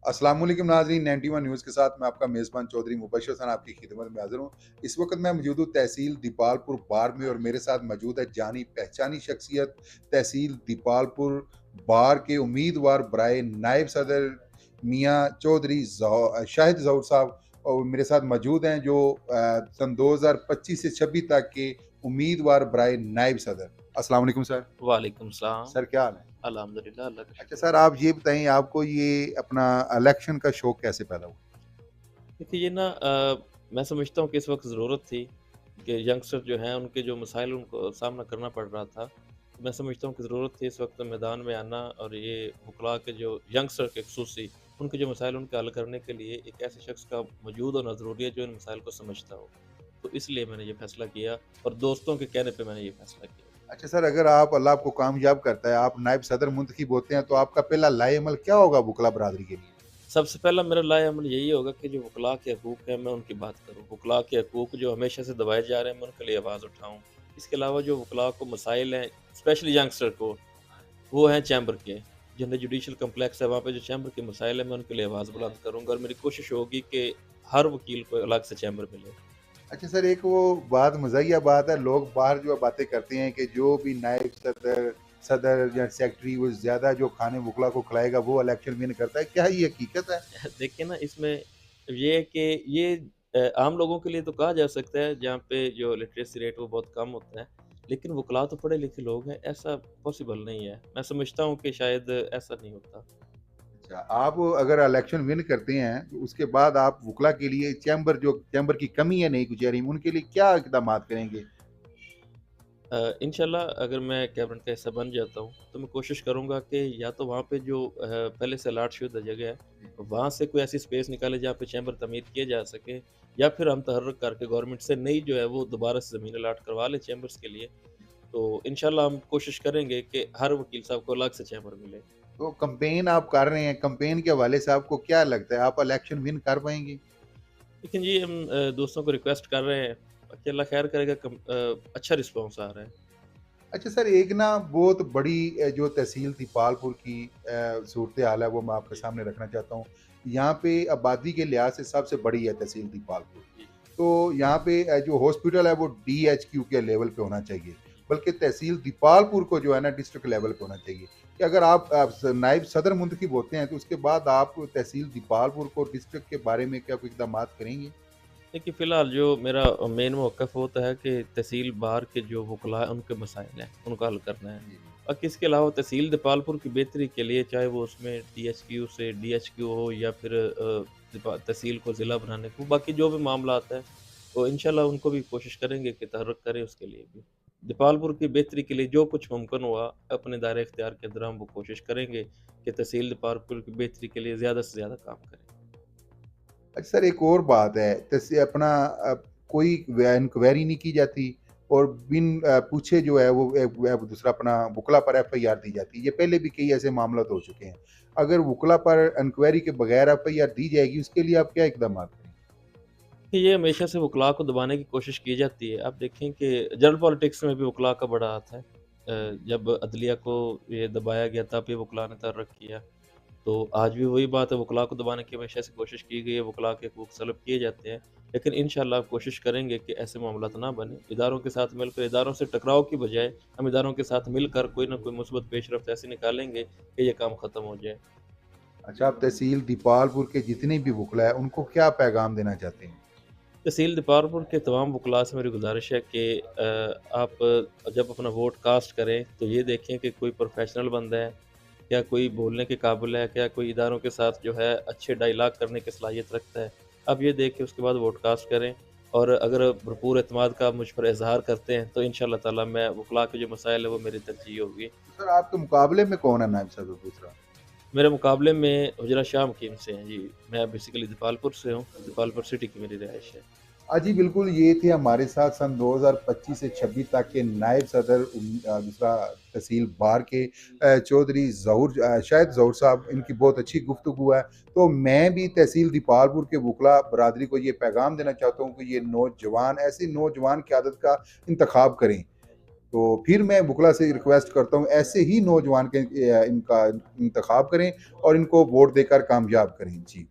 अस्सलाम वालेकुम नाज़रीन, 91 न्यूज़ के साथ मैं आपका मेज़बान चौधरी मुबशर हसन आपकी खिदमत में हाज़िर हूँ। इस वक़्त मैं मौजूद हूँ तहसील दीपालपुर बार में और मेरे साथ मौजूद है जानी-पहचानी शख्सियत तहसील दीपालपुर बार के उम्मीदवार बराए नायब सदर मियाँ चौधरी शाहिद ज़हूर साहब और मेरे साथ मौजूद हैं जो सन 2025 से 26 तक के उम्मीदवार बराए नायब सदर। अस्सलाम वालेकुम सर। वालेकुम सलाम। सर क्या हाल है? अल्हम्दुलिल्लाह, अल्लाह का अच्छा शुक्र सर है। आप ये बताइए आपको ये अपना इलेक्शन का शौक कैसे पैदा हुआ? देखिए ये ना मैं समझता हूँ कि इस वक़्त ज़रूरत थी कि यंगस्टर जो हैं उनके जो मसाइल उनको सामना करना पड़ रहा था। मैं समझता हूँ कि ज़रूरत थी इस वक़्त मैदान में आना और ये वुकला के जो यंगस्टर के ख़ुसूसी उनके जो मसाइल उनके हल करने के लिए एक ऐसे शख़्स का वजूद होना ज़रूरी है जो इन मसाइल को समझता हो। तो इसलिए मैंने ये फ़ैसला किया और दोस्तों के कहने पे मैंने ये फ़ैसला किया। अच्छा सर अगर आप अल्लाह आपको कामयाब करता है, आप नायब सदर मुंतखब होते हैं, तो आपका पहला लाएअमल क्या होगा वुकला बरादरी के लिए? सबसे पहला मेरा लाएअमल यही होगा कि जो वुकला के हकूक़ हैं, मैं उनकी बात करूँ। वुकला के हकूक़ जो हमेशा से दबाए जा रहे हैं, मैं उनके लिए आवाज़ उठाऊँ। इसके अलावा जो वुकला को मसाइल हैं, स्पेशली यंगस्टर को, वो हैं चैम्बर के। जिन्हें जुडिशल कॉम्प्लेक्स है, वहाँ पे जो चैम्बर के मसाइल हैं, मैं उनके लिए आवाज़ बुलंद करूँगा और मेरी कोशिश होगी कि हर वकील को अलग से चैम्बर मिले। अच्छा सर एक वो बात मज़ाहिया बात है, लोग बाहर जो बातें करते हैं कि जो भी नायब सदर सदर या सेक्रेटरी वो ज़्यादा जो खाने वुकला को खिलाएगा, वो इलेक्शन विन करता है। क्या ये हकीकत है? देखिए ना, इसमें ये है कि ये आम लोगों के लिए तो कहा जा सकता है, जहाँ पे जो लिटरेसी रेट वो बहुत कम होता है। लेकिन वुकला तो पढ़े-लिखे लोग हैं, ऐसा पॉसिबल नहीं है। मैं समझता हूँ कि शायद ऐसा नहीं होता। अच्छा, आप अगर इलेक्शन विन करते हैं, तो उसके बाद आप वुकला के लिए चैम्बर की कमी है नई गुजैरी में, उनके लिए क्या इक़दामात करेंगे? इंशाल्लाह अगर मैं कैबिनेट का हिस्सा बन जाता हूँ, तो मैं कोशिश करूँगा कि या तो वहाँ पे जो पहले से अलॉट-शुदा जगह है, वहाँ से कोई ऐसी स्पेस निकाले जहाँ पे चैम्बर तमीर किए जा सके या फिर हम तहर्रुक करके गवर्नमेंट से नई जो है वो दोबारा से ज़मीन अलॉट करवा लें चैम्बर्स के लिए। तो इंशाल्लाह हम कोशिश करेंगे कि हर वकील साहब को अलग से चैम्बर मिले। तो कैंपेन आप कर रहे हैं, कैंपेन के हवाले से आपको क्या लगता है, आप इलेक्शन विन कर पाएँगे? लेकिन जी हम दोस्तों को रिक्वेस्ट कर रहे हैं, बाकी अल्लाह खैर करेगा अच्छा रिस्पॉन्स आ रहा है। अच्छा सर, एक ना बहुत बड़ी जो तहसील दीपालपुर की सूरत-ए-हाल है, वो मैं आपके जी, सामने रखना चाहता हूँ। यहाँ पे आबादी के लिहाज से सबसे बड़ी है तहसील दीपालपुर। जी, तो यहाँ पे जो हॉस्पिटल है, वो डीएचक्यू के लेवल पे होना चाहिए, जी। बल्कि तहसील दीपालपुर को जो है ना डिस्ट्रिक्ट लेवल पे होना चाहिए। कि अगर आप नायब सदर मुंतखब होते हैं, तो उसके बाद आप तहसील दीपालपुर को डिस्ट्रिक्ट के बारे में क्या कोई इक़दामात करेंगे? देखिए, फ़िलहाल जो मेरा मेन मौक़िफ़ होता है कि तहसील बाहर के जो वुकला हैं, उनके मसाइल हैं, उनको हल करना है। जी। बाकी इसके अलावा तहसील दीपालपुर की बेहतरी के लिए, चाहे वो उसमें टीएचक्यू से डीएचक्यू हो या फिर तहसील को ज़िला बनाने को, बाकी जो भी मामलात हैं, वो इंशाल्लाह उनको भी कोशिश करेंगे कि तहर्रुक करें उसके लिए भी। दीपालपुर की बेहतरी के लिए जो कुछ मुमकिन हुआ, अपने दायरे इख्तियार के अंदर हम वो कोशिश करेंगे कि तहसील दीपालपुर की बेहतरी के लिए ज़्यादा से ज़्यादा काम करें। अच्छा सर एक और बात है, जैसे अपना कोई इंक्वायरी नहीं की जाती और बिन पूछे जो है वो दूसरा अपना वुकला पर एफआईआर दी जाती है। ये पहले भी कई ऐसे मामला हो चुके हैं। अगर वुकला पर इंक्वायरी के बगैर एफआईआर दी जाएगी, उसके लिए आप क्या इक़दामात करेंगे? ये हमेशा से वुकला को दबाने की कोशिश की जाती है। आप देखें कि जनरल पॉलिटिक्स में भी वुकला का बड़ा हाथ है। जब अदलिया को ये दबाया गया तब ये वुकला ने तहर्रुक किया। तो आज भी वही बात है, वुकला को दबाने की हमेशा से कोशिश की गई है, वुकला के हकूक़ सल्ब किए जाते हैं। लेकिन इंशाल्लाह कोशिश करेंगे कि ऐसे मामलात ना बने। इदारों के साथ मिलकर इदारों से टकराव की बजाय हम इदारों के साथ मिलकर कोई न कोई मुस्बत पेशरफ्त ऐसी निकालेंगे कि ये काम ख़त्म हो जाए। अच्छा आप तहसील दीपालपुर के जितने भी वुकला हैं, उनको क्या पैगाम देना चाहते हैं? तहसील दीपालपुर के तमाम वुकला से मेरी गुज़ारिश है कि आप जब अपना वोट कास्ट करें तो ये देखें कि कोई प्रोफ़ेशनल बंदा है, क्या कोई बोलने के काबिल है, क्या कोई इदारों के साथ जो है अच्छे डायलॉग करने की सलाहियत रखता है। आप ये देख के उसके बाद वोट कास्ट करें और अगर भरपूर एतमाद का मुझ पर इज़हार करते हैं तो इंशाअल्लाह ताला मैं वुकला के जो मसाइल है वो मेरी तरजीह होगी। तो सर आपके मुकाबले में कौन है नायब सदर दूसरा? मेरे मुकाबले में हुजरा शाह हकीम से हैं जी। मैं बेसिकली दीपालपुर से हूँ, दीपालपुर सिटी की मेरी रिहाइश है। जी बिल्कुल, ये थे हमारे साथ सन 2025 से 26 तक के नायब सदर दूसरा तहसील बार के चौधरी शाहिद ज़हूर साहब, इनकी बहुत अच्छी गुफ्तगू है। तो मैं भी तहसील दीपालपुर के वुकला बरादरी को ये पैगाम देना चाहता हूँ कि ये नौजवान ऐसी नौजवान क़यादत का इंतख़ाब करें। तो फिर मैं वकला से रिक्वेस्ट करता हूँ ऐसे ही नौजवान के इनका इंतखाब करें और इनको वोट देकर कामयाब करें। जी।